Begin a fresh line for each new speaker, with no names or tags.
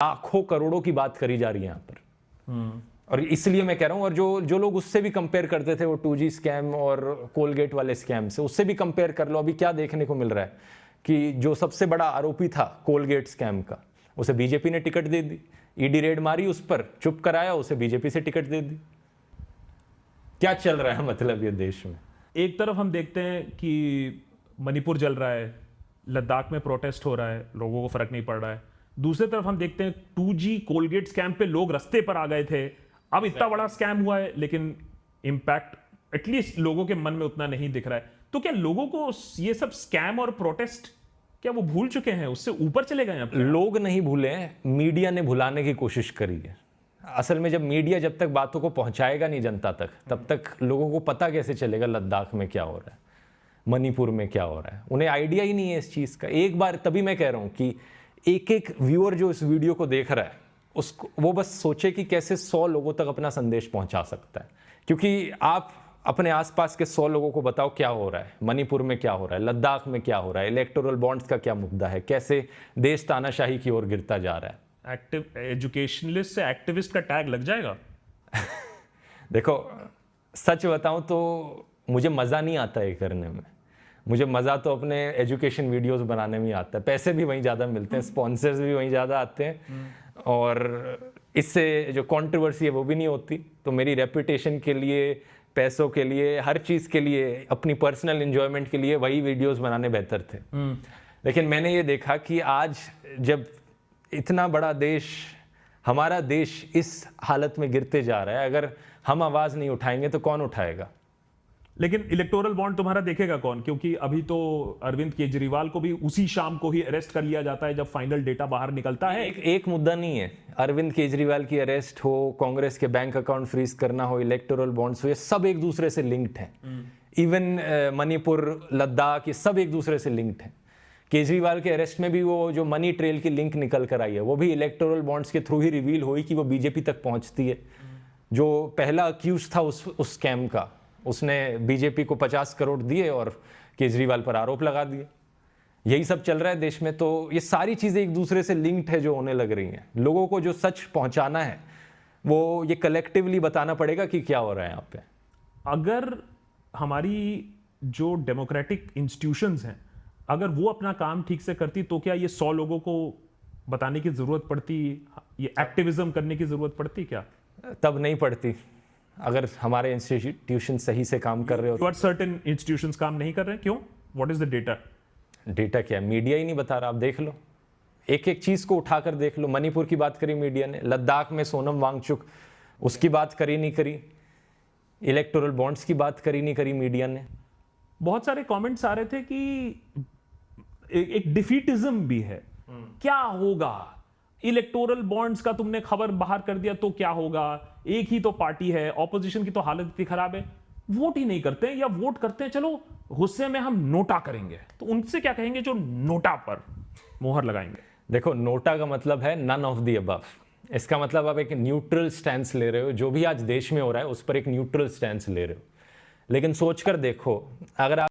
लाखों करोड़ों की बात करी जा रही है यहाँ पर। और इसलिए मैं कह रहा हूँ, और जो लोग उससे भी कंपेयर करते थे, वो 2G स्कैम और कोलगेट वाले स्कैम से, उससे भी कंपेयर कर लो। अभी क्या देखने को मिल रहा है कि जो सबसे बड़ा आरोपी था कोलगेट स्कैम का, उसे बीजेपी ने टिकट दे दी। ईडी रेड मारी उस पर, चुप कराया, उसे बीजेपी से टिकट दे दी। क्या चल रहा है मतलब ये देश में?
एक तरफ हम देखते हैं कि मणिपुर जल रहा है, लद्दाख में प्रोटेस्ट हो रहा है, लोगों को फर्क नहीं पड़ रहा है। दूसरी तरफ हम देखते हैं 2G कोलगेट स्कैम पे लोग रास्ते पर आ गए थे, अब इतना बड़ा स्कैम हुआ है, लेकिन इंपैक्ट एटलीस्ट लोगों के मन में उतना नहीं दिख रहा है। तो क्या लोगों को ये सब स्कैम और प्रोटेस्ट क्या वो भूल चुके हैं, उससे ऊपर चले गए हैं?
लोग नहीं भूले हैं, मीडिया ने भुलाने की कोशिश करी है। असल में जब मीडिया जब तक बातों को पहुंचाएगा नहीं जनता तक, तब तक लोगों को पता कैसे चलेगा लद्दाख में क्या हो रहा है, मणिपुर में क्या हो रहा है? उन्हें आइडिया ही नहीं है इस चीज़ का। एक बार, तभी मैं कह रहा हूं कि एक एक व्यूअर जो इस वीडियो को देख रहा है, उसको वो बस सोचे कि कैसे 100 लोगों तक अपना संदेश पहुंचा सकता है। क्योंकि आप अपने आसपास के 100 लोगों को बताओ क्या हो रहा है, मणिपुर में क्या हो रहा है, लद्दाख में क्या हो रहा है, इलेक्टोरल बॉन्ड्स का क्या मुद्दा है, कैसे देश तानाशाही की ओर गिरता जा रहा है।
एक्टिव एजुकेशनलिस्ट से एक्टिविस्ट का टैग लग जाएगा।
देखो, सच बताऊं तो मुझे मज़ा नहीं आता ये करने में। मुझे मज़ा तो अपने एजुकेशन वीडियोस बनाने में आता है। पैसे भी वहीं ज़्यादा मिलते हैं, स्पॉन्सर्स भी वहीं ज़्यादा आते हैं, और इससे जो कंट्रोवर्सी है वो भी नहीं होती। तो मेरी रेपुटेशन के लिए, पैसों के लिए, हर चीज़ के लिए, अपनी पर्सनल एंजॉयमेंट के लिए वही वीडियोस बनाने बेहतर थे। लेकिन मैंने ये देखा कि आज जब इतना बड़ा देश, हमारा देश इस हालत में गिरते जा रहा है, अगर हम आवाज़ नहीं उठाएंगे तो कौन उठाएगा?
लेकिन इलेक्टोरल बॉन्ड तुम्हारा देखेगा कौन? क्योंकि अभी तो अरविंद केजरीवाल को भी उसी शाम को ही अरेस्ट कर लिया जाता है जब फाइनल डेटा बाहर निकलता है।
एक मुद्दा नहीं है। अरविंद केजरीवाल की अरेस्ट हो, कांग्रेस के बैंक अकाउंट फ्रीज करना हो, इलेक्टोरल बॉन्ड्स हो, ये सब एक दूसरे से लिंक्ड हैं। इवन मणिपुर, लद्दाख, ये सब एक दूसरे से लिंक्ड हैं। केजरीवाल के अरेस्ट में भी वो जो मनी ट्रेल की लिंक निकल कर आई है, वो भी इलेक्टोरल बॉन्ड्स के थ्रू ही रिवील हुई कि वो बीजेपी तक पहुंचती है। जो पहला अक्यूज था उस स्कैम का, उसने बीजेपी को 50 करोड़ दिए और केजरीवाल पर आरोप लगा दिए। यही सब चल रहा है देश में। तो ये सारी चीज़ें एक दूसरे से लिंक्ड है जो होने लग रही हैं। लोगों को जो सच पहुंचाना है वो ये कलेक्टिवली बताना पड़ेगा कि क्या हो रहा है यहाँ पे।
अगर हमारी जो डेमोक्रेटिक इंस्टीट्यूशंस हैं, अगर वो अपना काम ठीक से करती, तो क्या ये 100 लोगों को बताने की जरूरत पड़ती, ये एक्टिविज्म करने की जरूरत पड़ती क्या?
तब नहीं पड़ती। अगर हमारे इंस्टीट्यूशन सही से काम कर रहे हो।
बट सर्टेन इंस्टीट्यूशंस काम नहीं कर रहे हैं, क्यों? What is the data?
Data क्या? मीडिया ही नहीं बता रहा। आप देख लो, एक एक चीज को उठाकर देख लो। मणिपुर की बात करी मीडिया ने, लद्दाख में सोनम वांगचुक, उसकी बात करी नहीं करी, इलेक्टोरल बॉन्ड्स की बात करी नहीं करी मीडिया ने।
बहुत सारे कमेंट्स आ रहे थे कि एक डिफीटिज्म भी है। क्या होगा? इलेक्टोरल बॉन्ड्स का तुमने खबर बाहर कर दिया तो क्या होगा? एक ही तो पार्टी है, ऑपोजिशन की तो हालत इतनी खराब है, वोट ही नहीं करते हैं, या वोट करते हैं चलो गुस्से में हम नोटा करेंगे। तो उनसे क्या कहेंगे जो नोटा पर मोहर लगाएंगे?
देखो, नोटा का मतलब है नन ऑफ द अबव। इसका मतलब आप एक न्यूट्रल स्टैंस ले रहे हो। जो भी आज देश में हो रहा है उस पर एक न्यूट्रल स्टैंस ले रहे हो। लेकिन सोचकर देखो, अगर आप